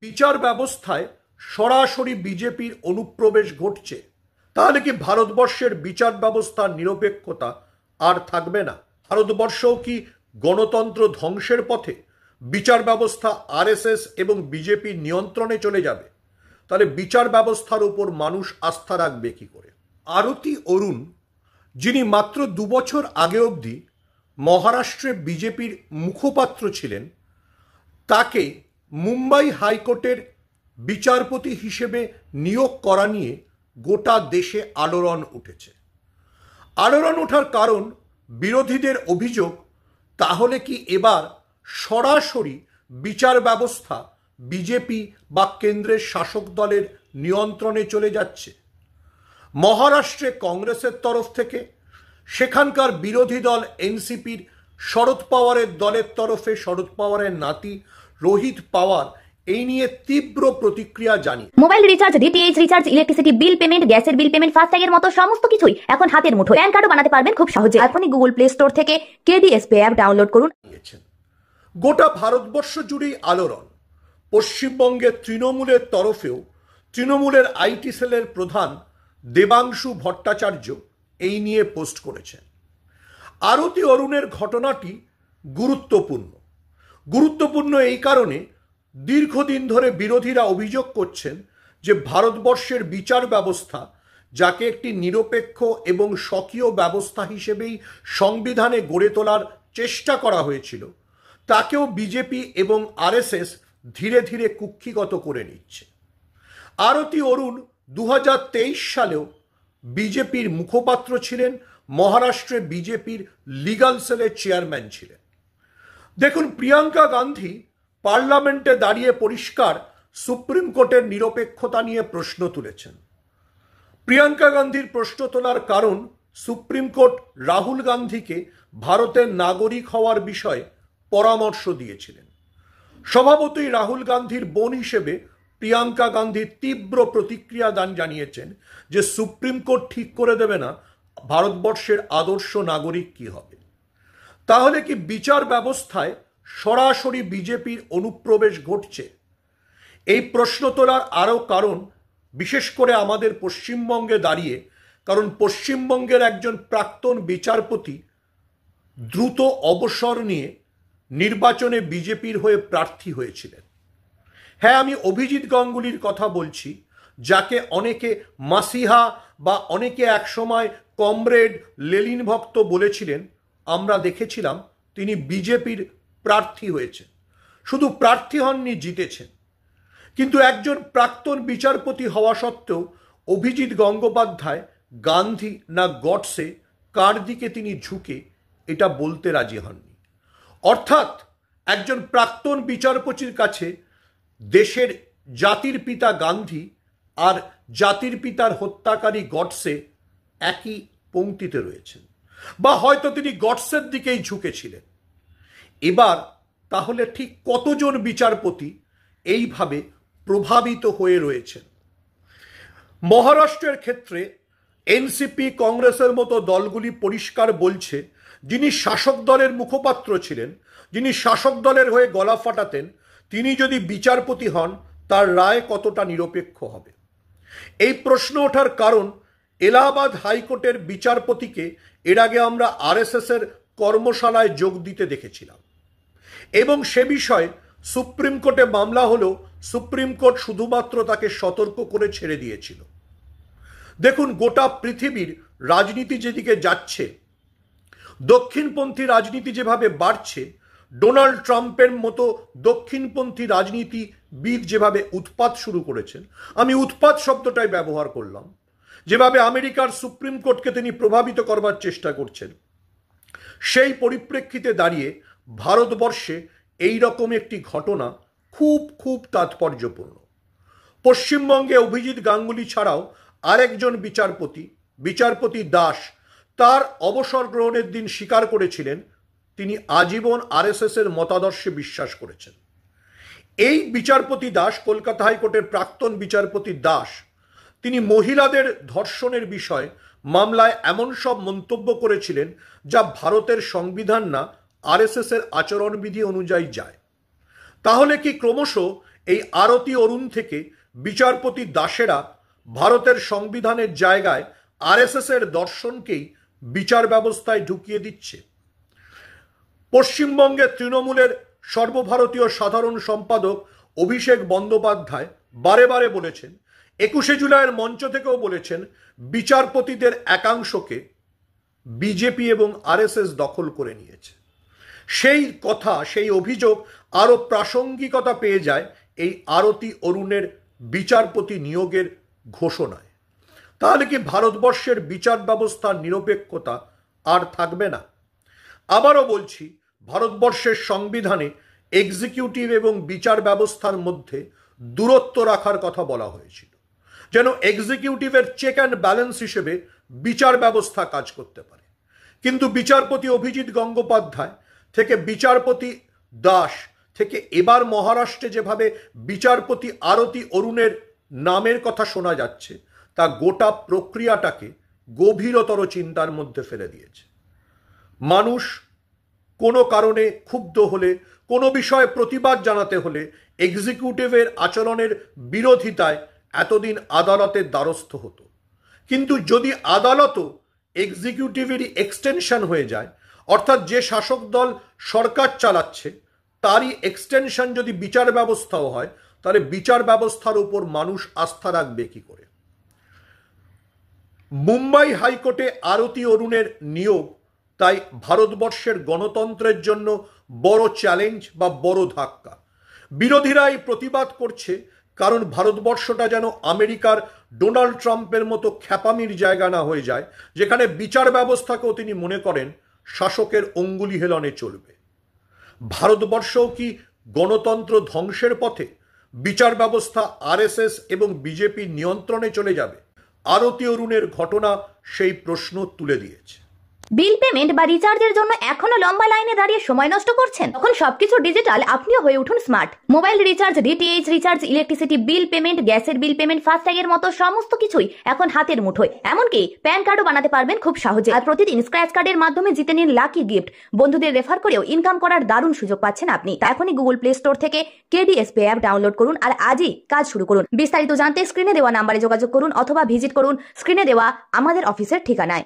বিচার ব্যবস্থায় সরাসরি বিজেপির অনুপ্রবেশ ঘটছে, তাহলে কি ভারতবর্ষের বিচার ব্যবস্থার নিরপেক্ষতা আর থাকবে না? ভারতবর্ষও কি গণতন্ত্র ধ্বংসের পথে? বিচার ব্যবস্থা আরএসএস এবং বিজেপির নিয়ন্ত্রণে চলে যাবে? তাহলে বিচার ব্যবস্থার উপর মানুষ আস্থা রাখবে কি করে? আরতি অরুণ, যিনি মাত্র 2 বছর আগে অবধি মহারাষ্ট্রে বিজেপির মুখপাত্র ছিলেন, তাকে মুম্বাই হাইকোর্টের বিচারপতি হিসেবে নিয়োগ করা নিয়ে গোটা দেশে আলোড়ন উঠেছে। আলোড়ন ওঠার কারণ বিরোধীদের অভিযোগ, তাহলে কি এবার সরাসরি বিচার ব্যবস্থা বিজেপি বা কেন্দ্রের শাসক দলের নিয়ন্ত্রণে চলে যাচ্ছে? মহারাষ্ট্রে কংগ্রেসের তরফ থেকে, সেখানকার বিরোধী দল এনসিপির শরদ পাওয়ারের দলের তরফে শরদ পাওয়ারের নাতি রোহিত পাওয়ার এই নিয়ে তীব্র প্রতিক্রিয়া জানিয়ে mobile recharge, DTH recharge, electricity bill payment, গ্যাসের বিল পেমেন্ট, ফাস্ট্যাগের মতো সমস্ত কিছুই এখন হাতের মুঠোয়। প্যান কার্ডও বানাতে পারবেন খুব সহজে। এখনই গুগল প্লে স্টোর থেকে কেডিএস পে অ্যাপ ডাউনলোড করুন। গোটা ভারতবর্ষ জুড়েই আলোড়ন। পশ্চিমবঙ্গের তৃণমূলের তরফেও তৃণমূলের আইটি সেলের প্রধান দেবাংশু ভট্টাচার্য এই নিয়ে পোস্ট করেছেন। আরতি অরুণের ঘটনাটি গুরুত্বপূর্ণ এই কারণে, দীর্ঘদিন ধরে বিরোধীরা অভিযোগ করছেন যে ভারতবর্ষের বিচার ব্যবস্থা, যাকে একটি নিরপেক্ষ এবং স্বকীয় ব্যবস্থা হিসেবেই সংবিধানে গড়ে তোলার চেষ্টা করা হয়েছিল, তাকেও বিজেপি এবং আরএসএস ধীরে ধীরে কুক্ষিগত করে নিচ্ছে। আরতি অরুণ 2023 সালেও বিজেপির মুখপাত্র ছিলেন, মহারাষ্ট্রে বিজেপির লিগাল সেলের চেয়ারম্যান ছিলেন। দেখুন, প্রিয়াঙ্কা গান্ধী পার্লামেন্টে দাঁড়িয়ে পরিষ্কার সুপ্রিম কোর্টের নিরপেক্ষতা নিয়ে প্রশ্ন তুলেছেন। প্রিয়াঙ্কা গান্ধীর প্রশ্ন তোলার কারণ, সুপ্রিম কোর্ট রাহুল গান্ধীকে ভারতের নাগরিক হওয়ার বিষয়ে পরামর্শ দিয়েছিলেন। স্বভাবতই রাহুল গান্ধীর বোন হিসেবে প্রিয়াঙ্কা গান্ধী তীব্র প্রতিক্রিয়া জানিয়েছেন যে সুপ্রিম কোর্ট ঠিক করে দেবে না ভারতবর্ষের আদর্শ নাগরিক কি হবে। তাহলে কি বিচার ব্যবস্থায় সরাসরি বিজেপির অনুপ্রবেশ ঘটছে? এই প্রশ্ন তোলার আরও কারণ, বিশেষ করে আমাদের পশ্চিমবঙ্গে দাঁড়িয়ে, কারণ পশ্চিমবঙ্গের একজন প্রাক্তন বিচারপতি দ্রুত অবসর নিয়ে নির্বাচনে বিজেপির হয়ে প্রার্থী হয়েছিলেন। হ্যাঁ, আমি অভিজিৎ গাঙ্গুলির কথা বলছি, যাকে অনেকে মাসিহা বা অনেকে একসময় কমরেড লেনিন ভক্ত বলেছিলেন। আমরা দেখেছিলাম তিনি বিজেপির প্রার্থী হয়েছেন, শুধু প্রার্থী হননি, জিতেছেন। কিন্তু একজন প্রাক্তন বিচারপতি হওয়া সত্ত্বেও অভিজিৎ গঙ্গোপাধ্যায় গান্ধী না গডসে, কার দিকে তিনি ঝুঁকে এটা বলতে রাজি হননি। অর্থাৎ একজন প্রাক্তন বিচারপতির কাছে দেশের জাতির পিতা গান্ধী আর জাতির পিতার হত্যাকারী গডসে একই পংক্তিতে রয়েছেন, বা হয়তো তিনি গডসের দিকেই ঝুঁকেছিলেন। এবার তাহলে ঠিক কতজন বিচারপতি এইভাবে প্রভাবিত হয়ে রয়েছেন? মহারাষ্ট্রের ক্ষেত্রে এনসিপি, কংগ্রেসের মতো দলগুলি পরিষ্কার বলছে, যিনি শাসক দলের মুখপাত্র ছিলেন, যিনি শাসক দলের হয়ে গলা ফাটাতেন, তিনি যদি বিচারপতি হন, তার রায় কতটা নিরপেক্ষ হবে? এই প্রশ্ন ওঠার কারণ, এলাহাবাদ হাইকোর্টের বিচারপতিকে এর আগে আমরা আরএসএসের কর্মশালায় যোগ দিতে দেখেছিলাম, এবং সে বিষয়ে সুপ্রিম কোর্টে মামলা হলেও সুপ্রিম কোর্ট শুধুমাত্র তাকে সতর্ক করে ছেড়ে দিয়েছিল। দেখুন, গোটা পৃথিবীর রাজনীতি যেদিকে যাচ্ছে, দক্ষিণপন্থী রাজনীতি যেভাবে বাড়ছে, ডোনাল্ড ট্রাম্পের মতো দক্ষিণপন্থী রাজনীতিবিদ যেভাবে উৎপাত শুরু করেছেন, আমি উৎপাত শব্দটাই ব্যবহার করলাম, যেভাবে আমেরিকার সুপ্রিম কোর্টকে তিনি প্রভাবিত করবার চেষ্টা করছেন, সেই পরিপ্রেক্ষিতে দাঁড়িয়ে ভারতবর্ষে এই রকম একটি ঘটনা খুব তাৎপর্যপূর্ণ। পশ্চিমবঙ্গে অভিজিৎ গাঙ্গুলি ছাড়াও আরেকজন বিচারপতি দাস, তার অবসর গ্রহণের দিন স্বীকার করেছিলেন তিনি আজীবন আরএসএসের মতাদর্শে বিশ্বাস করেছেন। এই বিচারপতি দাস, কলকাতা হাইকোর্টের প্রাক্তন বিচারপতি দাস, তিনি মহিলাদের ধর্ষণের বিষয়ে মামলায় এমন সব মন্তব্য করেছিলেন যা ভারতের সংবিধান না আরএসএসের আচরণবিধি অনুযায়ী যায়। তাহলে কি ক্রমশ এই আরতি অরুণ থেকে বিচারপতি দাসেরা ভারতের সংবিধানের জায়গায় আরএসএস এর দর্শনকেই বিচার ব্যবস্থায় ঢুকিয়ে দিচ্ছে। পশ্চিমবঙ্গের তৃণমূলের সর্বভারতীয় সাধারণ সম্পাদক অভিষেক বন্দ্যোপাধ্যায় বারে বারে বলেছেন, 21শে জুলাইয়ের মঞ্চ থেকেও বলেছেন, বিচারপতিদের একাংশকে বিজেপি এবং আরএসএস দখল করে নিয়েছে। সেই কথা, সেই অভিযোগ আরও প্রাসঙ্গিকতা পেয়ে যায় এই আরতি অরুণের বিচারপতি নিয়োগের ঘোষণায়। তাহলে কি ভারতবর্ষের বিচার ব্যবস্থার নিরপেক্ষতা আর থাকবে না? আবারও বলছি, ভারতবর্ষের সংবিধানে এক্সিকিউটিভ এবং বিচার ব্যবস্থার মধ্যে দূরত্ব রাখার কথা বলা হয়েছিল, যেন এক্সিকিউটিভের চেক অ্যান্ড ব্যালেন্স হিসেবে বিচার ব্যবস্থা কাজ করতে পারে। কিন্তু বিচারপতি অভিজিৎ গঙ্গোপাধ্যায় থেকে বিচারপতি দাস থেকে এবার মহারাষ্ট্রে যেভাবে বিচারপতি আরতি অরুণের নামের কথা শোনা যাচ্ছে, তা গোটা প্রক্রিয়াটাকে গভীরতর চিন্তার মধ্যে ফেলে দিয়েছে। মানুষ কোনো কারণে ক্ষুব্ধ হলে, কোনো বিষয়ে প্রতিবাদ জানাতে হলে এক্সিকিউটিভের আচরণের বিরোধিতায় এতদিন আদালতের দ্বারস্থ হতো। কিন্তু যদি আদালতও এক্সিকিউটিভেরই এক্সটেনশন হয়ে যায়, অর্থাৎ যে শাসক দল সরকার চালাচ্ছে তারই এক্সটেনশন যদি বিচার ব্যবস্থাও হয়, তাহলে বিচার ব্যবস্থার উপর মানুষ আস্থা রাখবে কি করে? মুম্বাই হাইকোর্টে আরতি অরুণের নিয়োগ তাই ভারতবর্ষের গণতন্ত্রের জন্য বড় চ্যালেঞ্জ বা বড় ধাক্কা। বিরোধীরা এই প্রতিবাদ করছে কারণ ভারতবর্ষটা যেন আমেরিকার ডোনাল্ড ট্রাম্পের মতো খ্যাপামির জায়গা না হয়ে যায়, যেখানে বিচার ব্যবস্থাকেও তিনি মনে করেন শাসকের অঙ্গুলি হেলনে চলবে। ভারতবর্ষও কি গণতন্ত্র ধ্বংসের পথে? বিচার ব্যবস্থা আরএসএস এবং বিজেপির নিয়ন্ত্রণে চলে যাবে? আরতি অরুণের ঘটনা সেই প্রশ্ন তুলে দিয়েছে। বিল পেমেন্ট বা রিচার্জের জন্য এখনো লম্বা লাইনে দাঁড়িয়ে সময় নষ্ট করছেন? তখন সবকিছু ডিজিটাল, আপনিও হয়ে উঠুন smart. Mobile recharge, DTH recharge, electricity bill payment, গ্যাসের বিল পেমেন্ট, ফাস্ট্যাগের মতো সমস্ত কিছুই এখন হাতের মুঠোয়। এমনকি প্যান কার্ডও বানাতে পারবেন খুব সহজে। আর প্রতিদিন স্ক্র্যাচ কার্ডের মাধ্যমে জিতে নিন লাকি গিফট। বন্ধুদের রেফার করেও ইনকাম করার দারুণ সুযোগ পাচ্ছেন আপনি। তাই এখনই গুগল প্লে স্টোর থেকে কেডিএসপি অ্যাপ ডাউনলোড করুন আর আজই কাজ শুরু করুন। বিস্তারিত জানতে স্ক্রিনে দেওয়া নাম্বারে যোগাযোগ করুন অথবা ভিজিট করুন স্ক্রিনে দেওয়া আমাদের অফিসের ঠিকানায়।